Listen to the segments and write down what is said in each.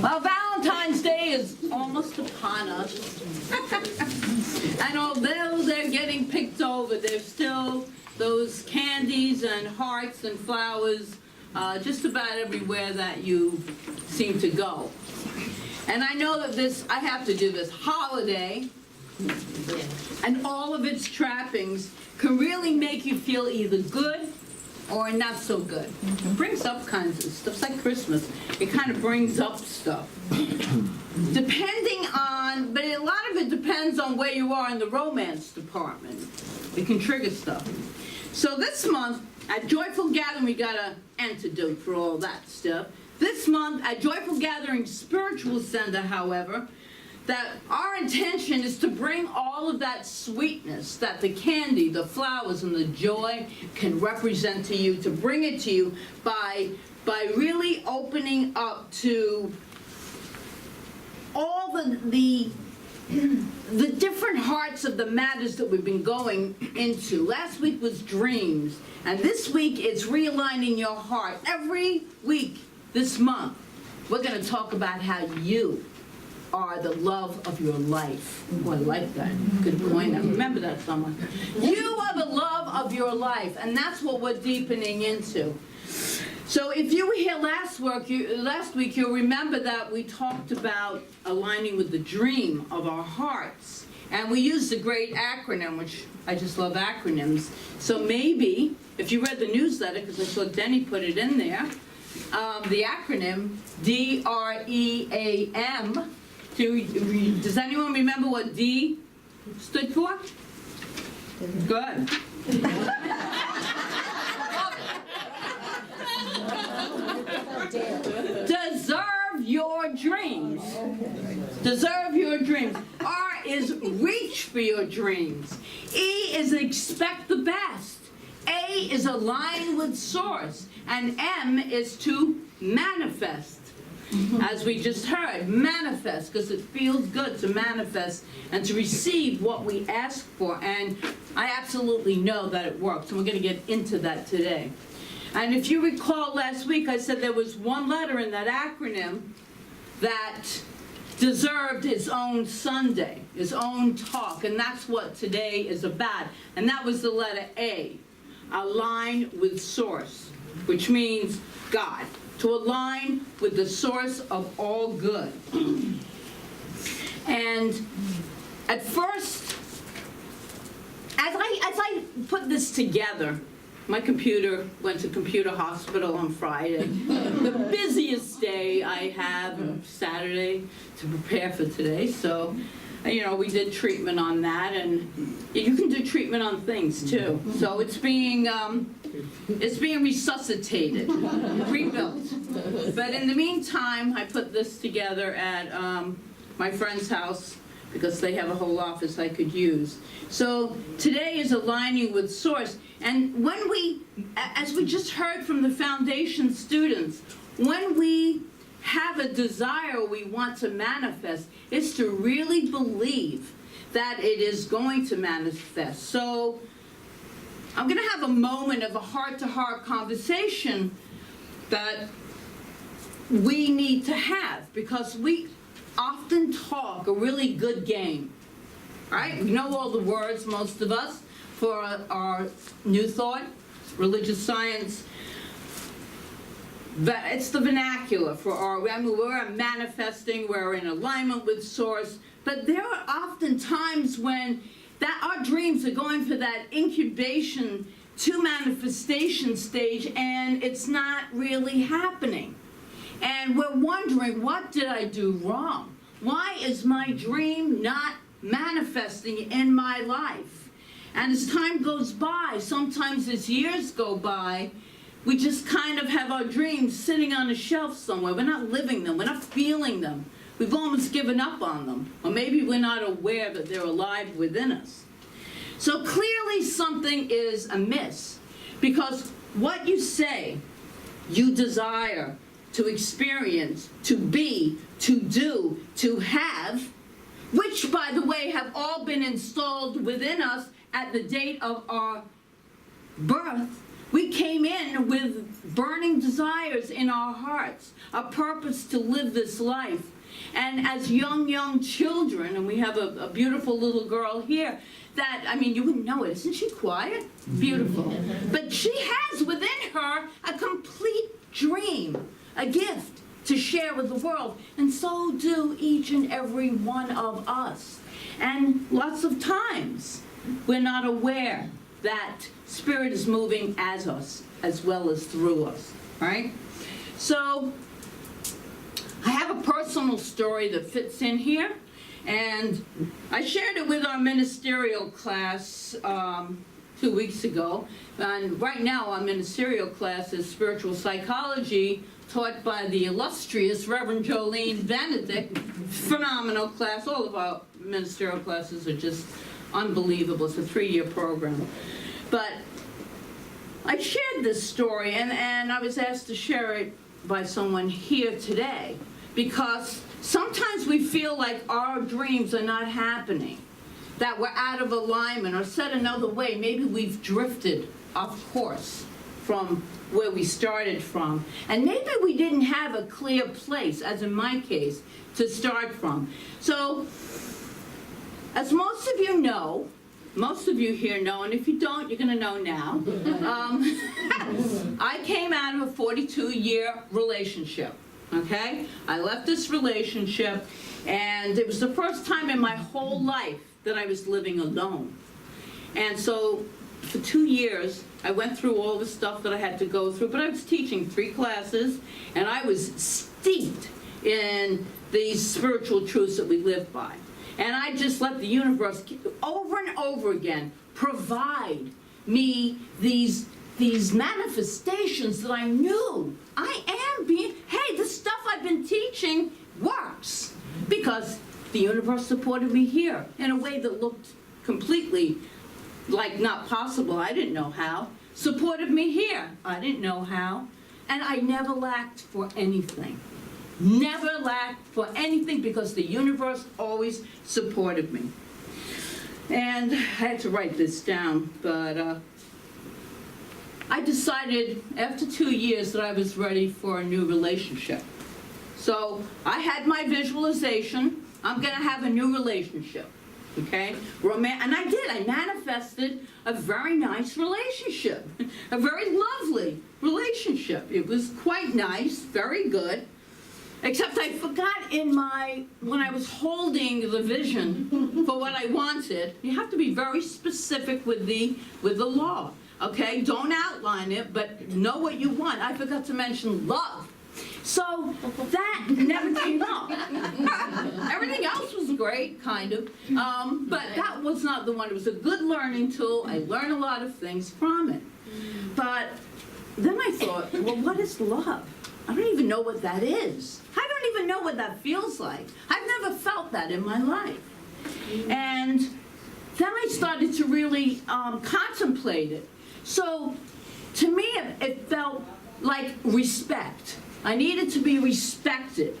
Well, Valentine's Day is almost upon us. And although they're getting picked over, there's still those candies and hearts and flowers just about everywhere that you seem to go. And I know that I have to do this holiday, and all of its trappings can really make you feel either good or not so good. It brings up kinds of stuff. It's like Christmas. It kind of brings up stuff. Depending on, but a lot of it depends on where you are in the romance department. It can trigger stuff. So this month, at Joyful Gathering, we got an antidote for all that stuff. This month, at Joyful Gathering Spiritual Center, however, that our intention is to bring all of that sweetness that the candy, the flowers, and the joy can represent to you, to bring it to you by really opening up to all the different hearts of the matters that we've been going into. Last week was dreams, and this week it's realigning your heart. Every week this month, we're going to talk about how you are the love of your life. Oh, I like that. Good point. I remember that, someone. You are the love of your life, and that's what we're deepening into. So if you were here last week, you'll remember that we talked about aligning with the dream of our hearts. And we used a great acronym, which I just love acronyms. So maybe, if you read the newsletter, because I saw Denny put it in there, the acronym DREAM. Does anyone remember what D stood for? Good. Deserve your dreams. Deserve your dreams. R is reach for your dreams. E is expect the best. A is align with source. And M is to manifest. As we just heard, manifest, because it feels good to manifest and to receive what we ask for. And I absolutely know that it works, and we're going to get into that today. And if you recall last week, I said there was one letter in that acronym that deserved its own Sunday, its own talk, and that's what today is about. And that was the letter A, align with source, which means God. To align with the source of all good. And at first, as I put this together, my computer went to computer hospital on Friday. The busiest day I have, Saturday, to prepare for today. So, you know, we did treatment on that, and you can do treatment on things too. So it's being resuscitated, rebuilt. But in the meantime, I put this together at my friend's house because they have a whole office I could use. So today is aligning with source. And when we, as we just heard from the foundation students, when we have a desire we want to manifest, it's to really believe that it is going to manifest. So I'm going to have a moment of a heart-to-heart conversation that we need to have, because we often talk a really good game, right? We know all the words, most of us, for our New Thought, religious science. It's the vernacular for we're manifesting, we're in alignment with source, but there are often times when our dreams are going for that incubation to manifestation stage, and it's not really happening. And we're wondering, what did I do wrong? Why is my dream not manifesting in my life? And as time goes by, sometimes as years go by, we just kind of have our dreams sitting on a shelf somewhere. We're not living them. We're not feeling them. We've almost given up on them. Or maybe we're not aware that they're alive within us. So clearly something is amiss, because what you say you desire to experience, to be, to do, to have, which, by the way, have all been installed within us at the date of our birth, We came in with burning desires in our hearts, a purpose to live this life. And as young children, and we have a beautiful little girl here, that, I mean, you wouldn't know it. Isn't she quiet? Beautiful. But she has within her a complete dream, a gift to share with the world. And so do each and every one of us. And lots of times, we're not aware that Spirit is moving as us, as well as through us, right? So, I have a personal story that fits in here, and I shared it with our ministerial class 2 weeks ago. And right now, our ministerial class is spiritual psychology, taught by the illustrious Reverend Jolene Benedict. Phenomenal class. All of our ministerial classes are just unbelievable. It's a 3-year program. But I shared this story, and I was asked to share it by someone here today, because sometimes we feel like our dreams are not happening, that we're out of alignment, or said another way, maybe we've drifted off course from where we started from. And maybe we didn't have a clear place, as in my case, to start from. So, as most of you know, most of you here know, and if you don't, you're going to know now. I came out of a 42-year relationship, okay? I left this relationship, and it was the first time in my whole life that I was living alone. And so, for 2 years, I went through all the stuff that I had to go through, but I was teaching 3 classes, and I was steeped in these spiritual truths that we live by. And I just let the universe over and over again provide me these manifestations that I knew I am being, hey, the stuff I've been teaching works. Because the universe supported me here in a way that looked completely like not possible. I didn't know how. Supported me here. I didn't know how. And I never lacked for anything. Never lacked for anything, because the universe always supported me. And I had to write this down, but I decided after 2 years that I was ready for a new relationship. So I had my visualization. I'm going to have a new relationship, okay? And I did. I manifested a very nice relationship, a very lovely relationship. It was quite nice, very good. Except I forgot when I was holding the vision for what I wanted, you have to be very specific with the law, okay? Don't outline it, but know what you want. I forgot to mention love. So that never came up. Everything else was great, kind of, but that was not the one. It was a good learning tool. I learned a lot of things from it. But then I thought, well, what is love? I don't even know what that is. I don't even know what that feels like. I've never felt that in my life. And then I started to really contemplate it. So to me, it felt like respect. I needed to be respected.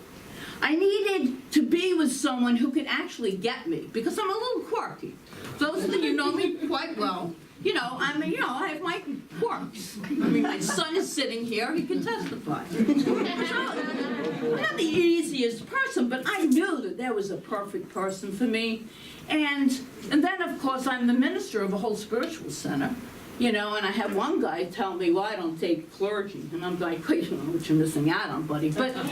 I needed to be with someone who could actually get me, because I'm a little quirky. Those of you know me quite well. I have my quirks. I mean, my son is sitting here, he can testify. So, I'm not the easiest person, but I knew that there was a perfect person for me. And then, of course, I'm the minister of a whole spiritual center. And I had one guy tell me, well, I don't take clergy. And I'm like, wait, you know what you're missing out on, buddy. But, so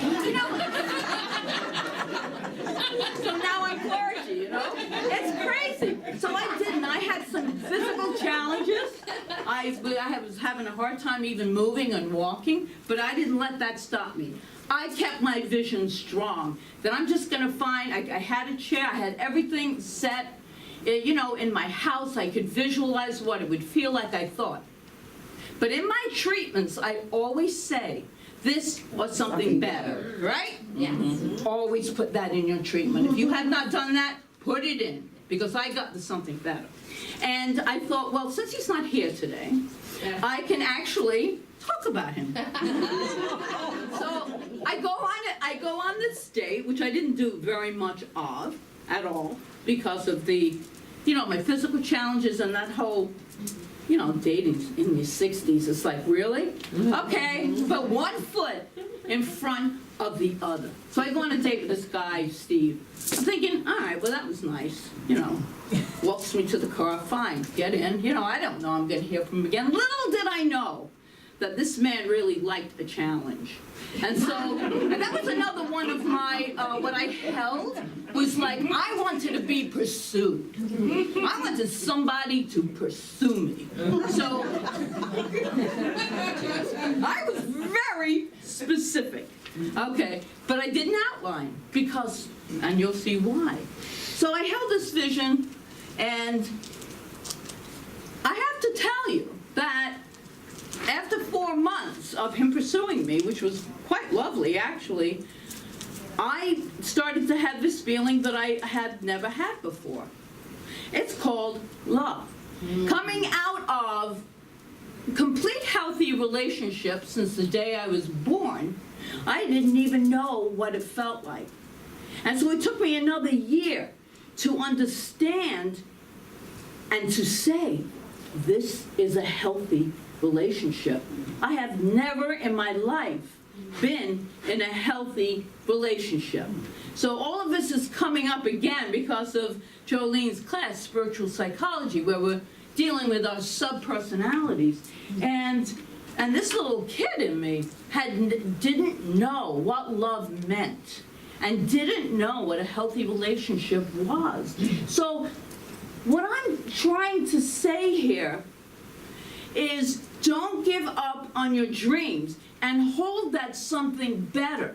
now I'm clergy, It's crazy. So I didn't. I had some physical challenges. I was having a hard time even moving and walking, but I didn't let that stop me. I kept my vision strong. That I'm just going to find, I had a chair, I had everything set. In my house, I could visualize what it would feel like I thought. But in my treatments, I always say, this or something better, right? Yes. Mm-hmm. Always put that in your treatment. If you have not done that, put it in, because I got the something better. And I thought, well, since he's not here today, I can actually talk about him. So I go on this date, which I didn't do very much of at all, because of the, my physical challenges and that whole you know, dating in your 60s. It's like, really? Okay, but one foot in front of the other. So I go on a date with this guy, Steve. I'm thinking, all right, well, that was nice. You know, walks me to the car, fine, get in. You know, I don't know I'm going to hear from him again. Little did I know that this man really liked a challenge. And so, and that was another one of my, what I held was like, I wanted to be pursued. I wanted somebody to pursue me. So, I was very specific. Okay, but I didn't outline because, and you'll see why. So I held this vision, and I have to tell you that after 4 months of him pursuing me, which was quite lovely actually, I started to have this feeling that I had never had before. It's called love. Coming out of complete healthy relationships since the day I was born, I didn't even know what it felt like. And so it took me another year to understand and to say, this is a healthy relationship. I have never in my life been in a healthy relationship. So all of this is coming up again because of Jolene's class, Spiritual Psychology, where we're dealing with our subpersonalities. And this little kid in me didn't know what love meant and didn't know what a healthy relationship was. So what I'm trying to say here is don't give up on your dreams and hold that something better.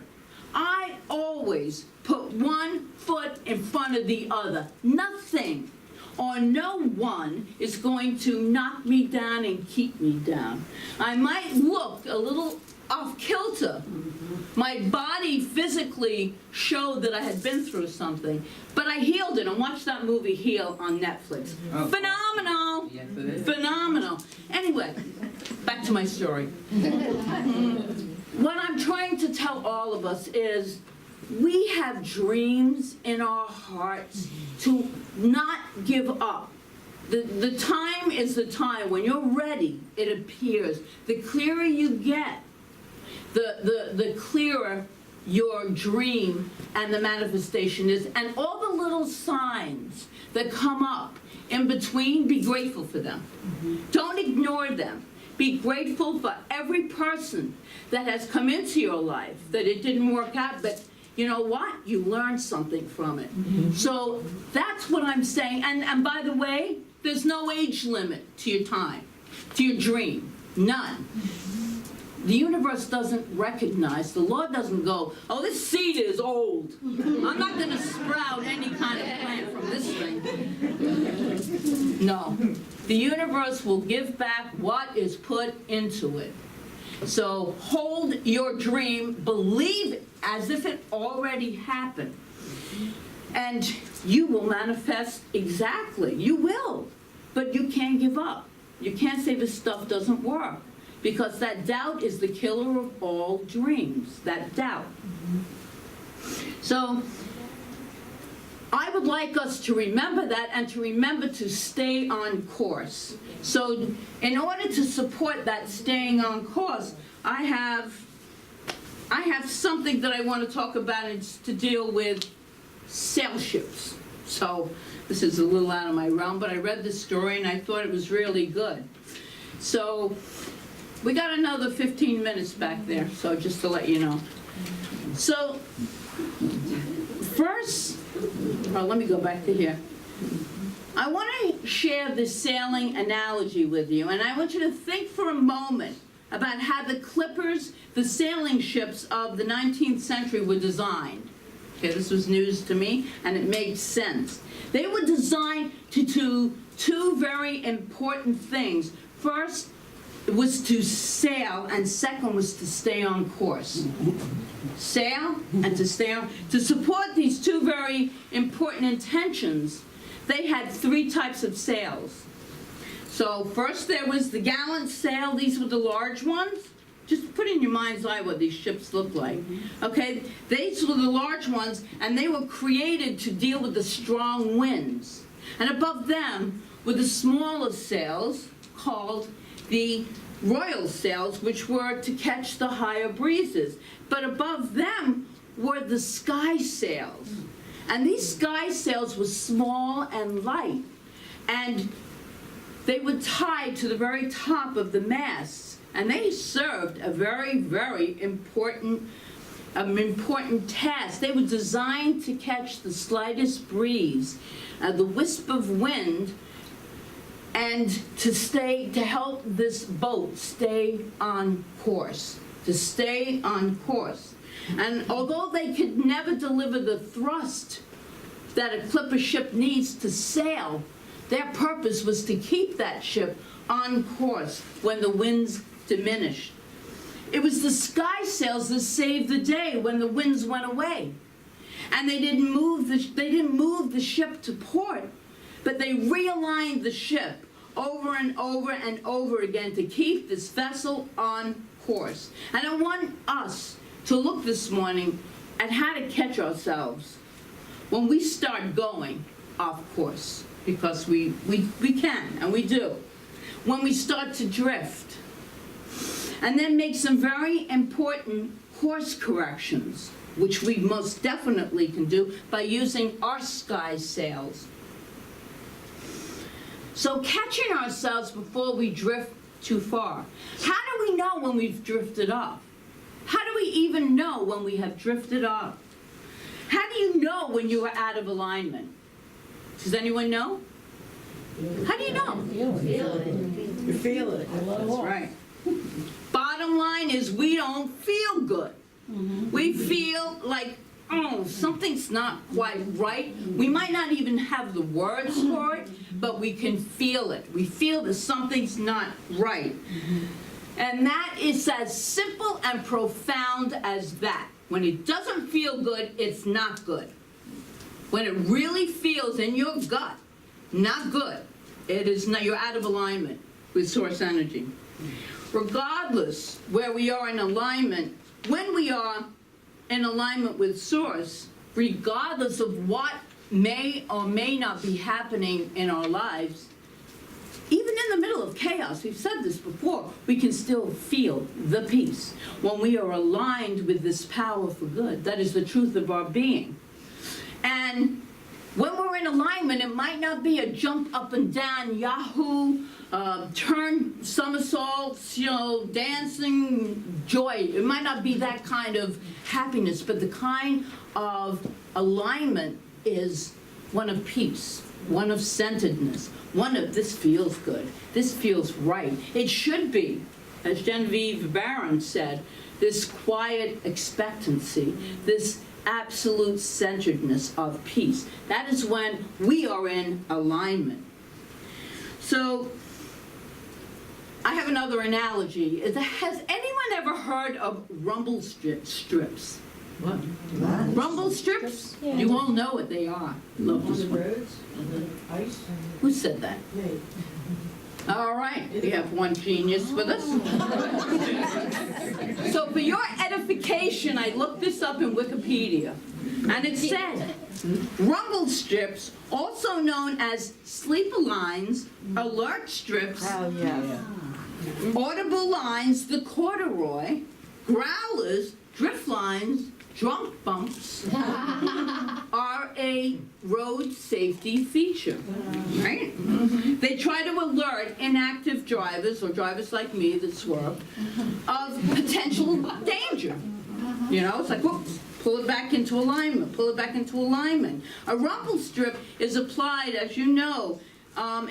I always put one foot in front of the other. Nothing or no one is going to knock me down and keep me down. I might look a little off kilter. My body physically showed that I had been through something, but I healed it. And watch that movie Heal on Netflix. Oh. Phenomenal. Yes, it is. Phenomenal. Anyway, back to my story. What I'm trying to tell all of us is we have dreams in our hearts to not give up. The time is the time. When you're ready, it appears. The clearer you get, the clearer your dream and the manifestation is. And all the little signs that come up in between, be grateful for them. Don't ignore them. Be grateful for every person that has come into your life, that it didn't work out, but you know what? You learned something from it. So that's what I'm saying. And by the way, there's no age limit to your time, to your dream. None. The universe doesn't recognize, the Lord doesn't go, oh, this seed is old. I'm not going to sprout any kind of plant from this thing. No. The universe will give back what is put into it. So hold your dream, believe it as if it already happened. And you will manifest exactly. You will. But you can't give up. You can't say this stuff doesn't work. Because that doubt is the killer of all dreams, that doubt. So I would like us to remember that and to remember to stay on course. So in order to support that staying on course, I have something that I want to talk about. It's to deal with sail ships. So this is a little out of my realm, but I read this story and I thought it was really good. So we got another 15 minutes back there, so just to let you know. So first, let me go back to here. I want to share this sailing analogy with you, and I want you to think for a moment about how the clippers, the sailing ships of the 19th century were designed. Okay, this was news to me, and it made sense. They were designed to do two very important things. First, was to sail, and second was to stay on course. Sail and to stay on. To support these two very important intentions, they had three types of sails. So first there was the gallant sail. These were the large ones. Just put in your mind's eye what these ships look like. Okay, these were the large ones, and they were created to deal with the strong winds. And above them were the smaller sails, called the royal sails, which were to catch the higher breezes. But above them were the sky sails. And these sky sails were small and light, and they were tied to the very top of the masts, and they served a very, very important task. They were designed to catch the slightest breeze, the wisp of wind, and to help this boat stay on course, And although they could never deliver the thrust that a clipper ship needs to sail, their purpose was to keep that ship on course when the winds diminished. It was the sky sails that saved the day when the winds went away. And they didn't move the ship to port, but they realigned the ship over and over and over again to keep this vessel on course. And I want us to look this morning at how to catch ourselves when we start going off course, because we can, and we do. When we start to drift, and then make some very important course corrections, which we most definitely can do by using our sky sails. So catching ourselves before we drift too far. How do we know when we've drifted off? How do we even know when we have drifted off? How do you know when you are out of alignment? Does anyone know? How do you know? You feel it. That's right. Bottom line is we don't feel good. We feel like, oh, something's not quite right. We might not even have the words for it, but we can feel it. We feel that something's not right. And that is as simple and profound as that. When it doesn't feel good, it's not good. When it really feels in your gut, not good, it is not, you're out of alignment with source energy. Regardless where we are in alignment, when we are in alignment with source, regardless of what may or may not be happening in our lives, even in the middle of chaos, we've said this before, we can still feel the peace. When we are aligned with this power for good, that is the truth of our being. And when we're in alignment, it might not be a jump up and down, Yahoo, turn somersaults, dancing joy. It might not be that kind of happiness, but the kind of alignment is one of peace, one of centeredness, one of this feels good, this feels right. It should be, as Genevieve Barron said, this quiet expectancy, this absolute centeredness of peace. That is when we are in alignment. So, I have another analogy. Has anyone ever heard of rumble strips? What? Rumble strips? Yeah. You all know what they are. Love On this the one. roads and the ice. Who said that? Me. All right, we have one genius with us. So for your edification, I looked this up in Wikipedia, and it said, rumble strips, also known as sleeper lines, alert strips, Oh, yeah. audible lines, the corduroy, growlers, drift lines, drunk bumps, are a road safety feature, right? They try to alert inactive drivers, or drivers like me that swerve, of potential danger. It's like, whoops, pull it back into alignment, pull it back into alignment. A rumble strip is applied, as you know,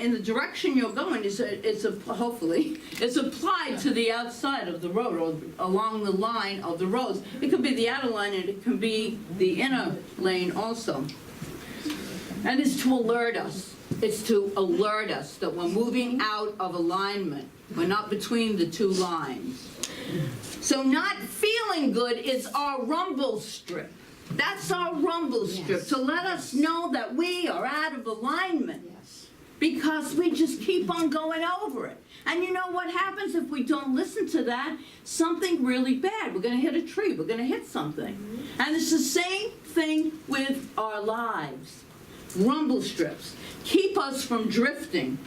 in the direction you're going. Hopefully, it's applied to the outside of the road, or along the line of the roads. It could be the outer line, and it can be the inner lane also. And it's to alert us. It's to alert us that we're moving out of alignment. We're not between the two lines. So not feeling good is our rumble strip. That's our rumble strip, to let us know that we are out of alignment. Because we just keep on going over it. And you know what happens if we don't listen to that? Something really bad. We're going to hit a tree. We're going to hit something. And it's the same thing with our lives. Rumble strips keep us from drifting.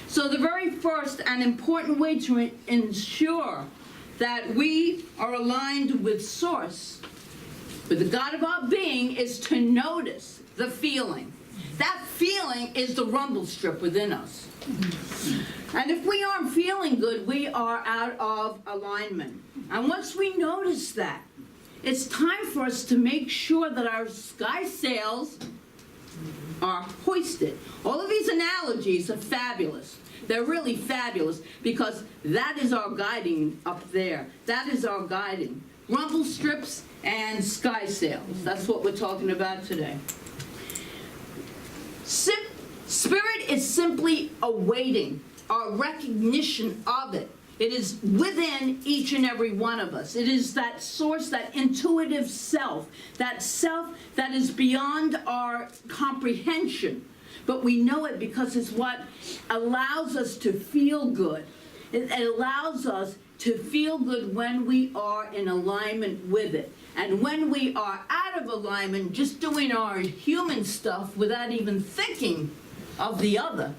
So the very first and important way to ensure that we are aligned with Source, with the God of our being, is to notice the feeling. That feeling is the rumble strip within us. And if we aren't feeling good, we are out of alignment. And once we notice that, it's time for us to make sure that our sky sails are hoisted. All of these analogies are fabulous. They're really fabulous because that is our guiding up there. That is our guiding. Rumble strips and sky sails. That's what we're talking about today. Spirit is simply awaiting our recognition of it. It is within each and every one of us. It is that source, that intuitive self that is beyond our comprehension. But we know it because it's what allows us to feel good. It allows us to feel good when we are in alignment with it. And when we are out of alignment, just doing our human stuff without even thinking of the other,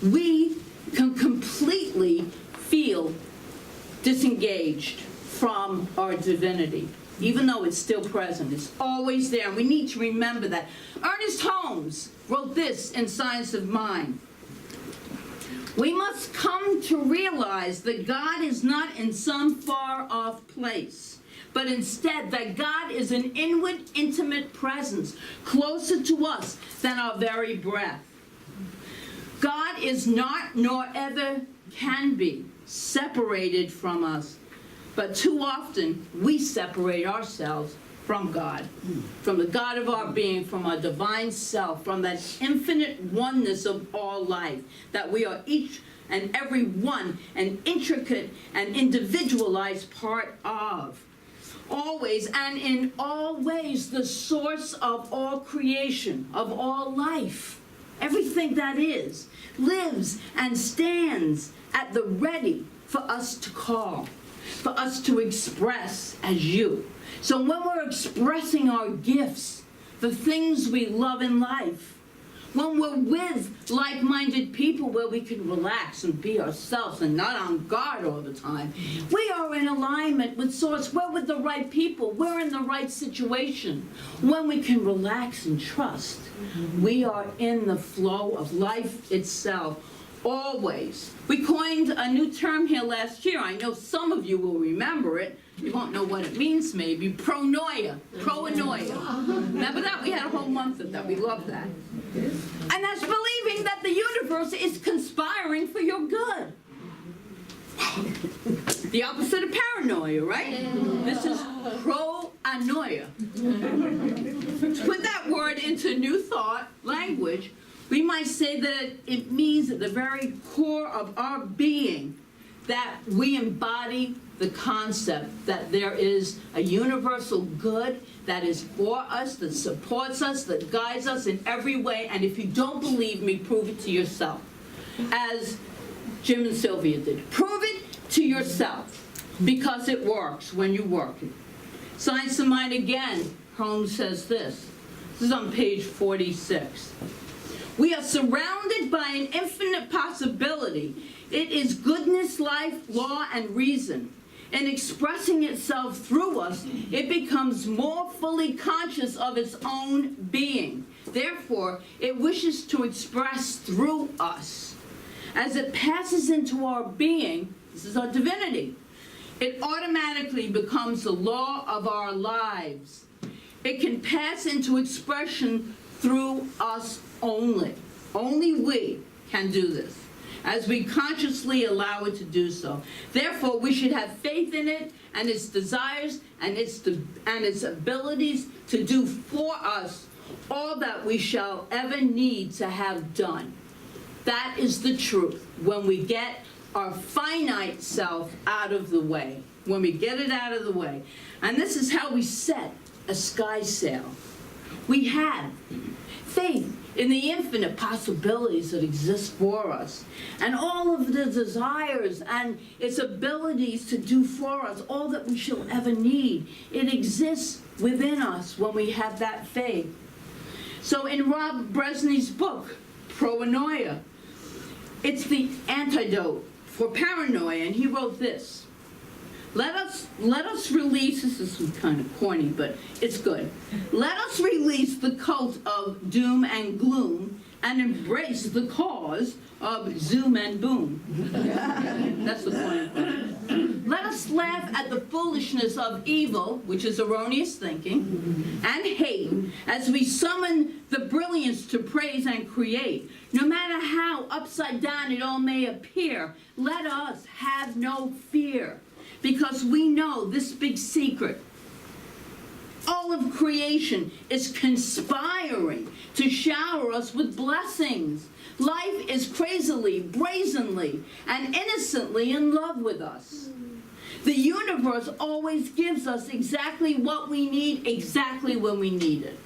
we can completely feel disengaged from our divinity, even though it's still present. It's always there, and we need to remember that. Ernest Holmes wrote this in Science of Mind. We must come to realize that God is not in some far-off place, but instead that God is an inward, intimate presence, closer to us than our very breath. God is not, nor ever can be, separated from us, but too often we separate ourselves from God, from the God of our being, from our divine self, from that infinite oneness of all life, that we are each and every one an intricate and individualized part of. Always and in all ways the source of all creation, of all life. Everything that is, lives and stands at the ready for us to call, for us to express as you. So when we're expressing our gifts, the things we love in life, when we're with like-minded people where we can relax and be ourselves and not on guard all the time, we are in alignment with Source. We're with the right people. We're in the right situation. When we can relax and trust, we are in the flow of life itself, always. We coined a new term here last year. I know some of you will remember it. You won't know what it means, maybe. Pronoia. Proanoia. Remember that? We had a whole month of that. We love that. And that's believing that the universe is conspiring for your good. The opposite of paranoia, right? This is proanoia. To put that word into new thought language, we might say that it means at the very core of our being that we embody the concept that there is a universal good that is for us, that supports us, that guides us in every way. And if you don't believe me, prove it to yourself, as Jim and Sylvia did. Prove it to yourself, because it works when you work it. Science of Mind again, Holmes says this. This is on page 46. We are surrounded by an infinite possibility. It is goodness, life, law, and reason. In expressing itself through us, it becomes more fully conscious of its own being. Therefore, it wishes to express through us. As it passes into our being, this is our divinity, it automatically becomes the law of our lives. It can pass into expression through us only. Only we can do this, as we consciously allow it to do so. Therefore, we should have faith in it and its desires and its abilities to do for us all that we shall ever need to have done. That is the truth. When we get our finite self out of the way, when we get it out of the way. And this is how we set a sky sail. We have faith in the infinite possibilities that exist for us, and all of the desires and its abilities to do for us all that we shall ever need. It exists within us when we have that faith. So in Rob Bresney's book, Proanoia, It's the antidote for paranoia, and he wrote this. Let us release, this is kind of corny, but it's good. Let us release the cult of doom and gloom and embrace the cause of zoom and boom. That's the point. Let us laugh at the foolishness of evil, which is erroneous thinking, and hate, as we summon the brilliance to praise and create. No matter how upside down it all may appear, let us have no fear, because we know this big secret. All of creation is conspiring to shower us with blessings. Life is crazily, brazenly, and innocently in love with us. The universe always gives us exactly what we need, exactly when we need it.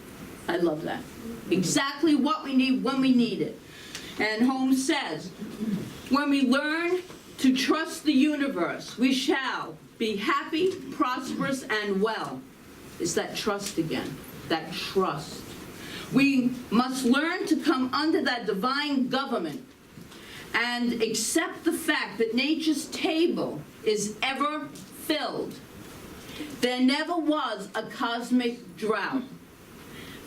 I love that. Exactly what we need when we need it. And Holmes says, when we learn to trust the universe, we shall be happy, prosperous, and well. It's that trust again, that trust. We must learn to come under that divine government and accept the fact that nature's table is ever filled. There never was a cosmic drought.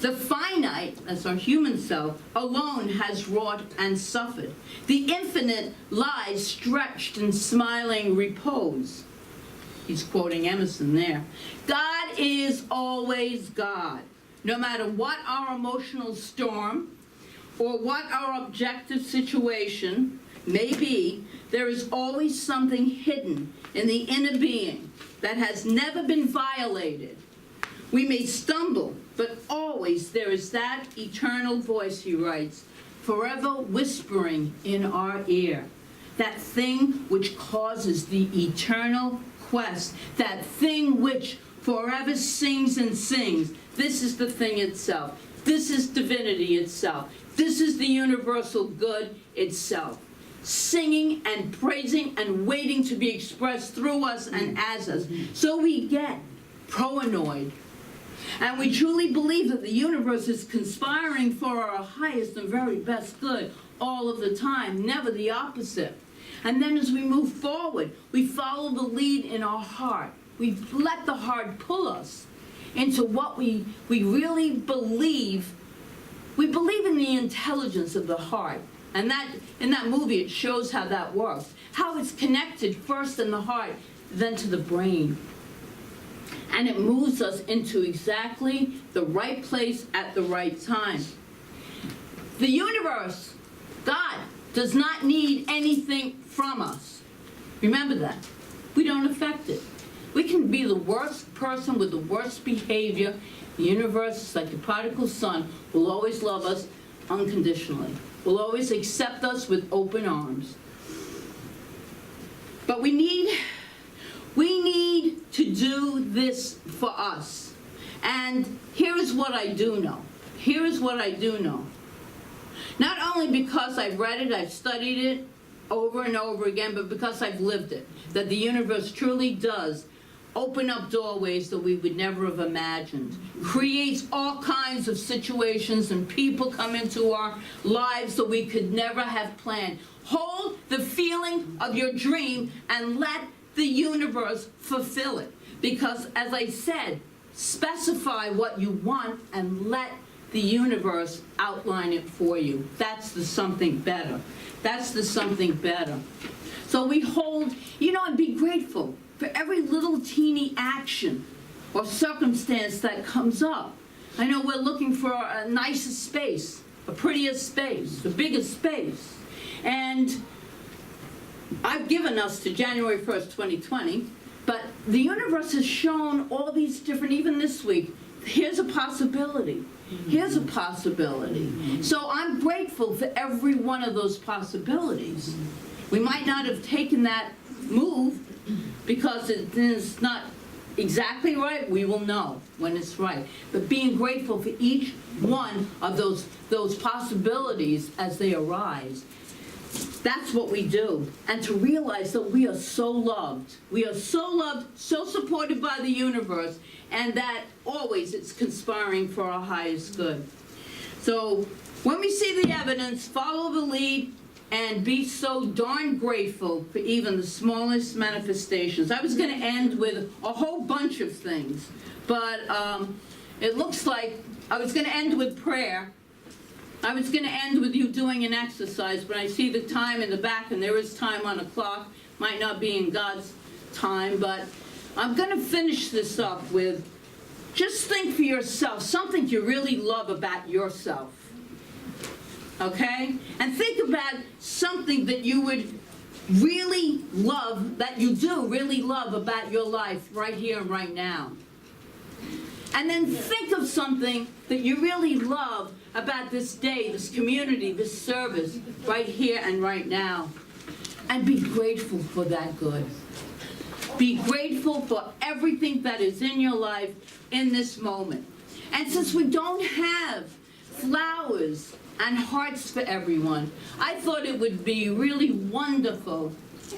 The finite, that's our human self, alone has wrought and suffered. The infinite lies stretched in smiling repose. He's quoting Emerson there. God is always God. No matter what our emotional storm or what our objective situation may be, there is always something hidden in the inner being that has never been violated. We may stumble, but always there is that eternal voice, he writes, forever whispering in our ear. That thing which causes the eternal quest, that thing which forever sings and sings. This is the thing itself. This is divinity itself. This is the universal good itself. Singing and praising and waiting to be expressed through us and as us. So we get paranoid. And we truly believe that the universe is conspiring for our highest and very best good all of the time, never the opposite. And then as we move forward, we follow the lead in our heart. We let the heart pull us into what we really believe. We believe in the intelligence of the heart. And that in that movie, it shows how that works. How it's connected first in the heart, then to the brain. And it moves us into exactly the right place at the right time. The universe, God, does not need anything from us. Remember that. We don't affect it. We can be the worst person with the worst behavior. The universe, like the prodigal son, will always love us unconditionally. Will always accept us with open arms. But we need to do this for us. And here is what I do know. Here is what I do know. Not only because I've read it, I've studied it over and over again, but because I've lived it. That the universe truly does open up doorways that we would never have imagined. Creates all kinds of situations and people come into our lives that we could never have planned. Hold the feeling of your dream and let the universe fulfill it. Because, as I said, specify what you want and let the universe outline it for you. That's the something better. That's the something better. So we hold, and be grateful for every little teeny action or circumstance that comes up. I know we're looking for a nicer space, a prettier space, a bigger space. And I've given us to January 1st, 2020, but the universe has shown all these different, even this week, here's a possibility. Here's a possibility. So I'm grateful for every one of those possibilities. We might not have taken that move because it is not exactly right. We will know when it's right. But being grateful for each one of those possibilities as they arise. That's what we do. And to realize that we are so loved. We are so loved, so supported by the universe, and that always it's conspiring for our highest good. So when we see the evidence, follow the lead, and be so darn grateful for even the smallest manifestations. I was going to end with a whole bunch of things, but it looks like I was going to end with prayer. I was going to end with you doing an exercise, but I see the time in the back, and there is time on the clock. Might not be in God's time, but I'm going to finish this up with just think for yourself, something you really love about yourself. Okay? And think about something that you would really love, that you do really love about your life right here and right now. And then think of something that you really love about this day, this community, this service, right here and right now. And be grateful for that good. Be grateful for everything that is in your life in this moment. And since we don't have flowers and hearts for everyone, I thought it would be really wonderful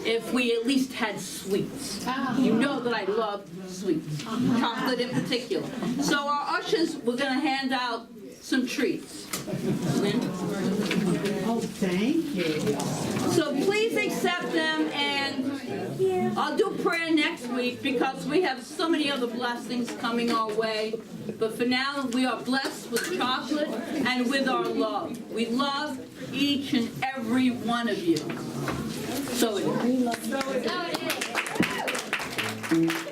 if we at least had sweets. You know that I love sweets, chocolate in particular. So our ushers, we're going to hand out some treats. Oh, thank you. So please accept them, and I'll do prayer next week because we have so many other blessings coming our way. But for now, we are blessed with chocolate and with our love. We love each and every one of you. So it is. So it is.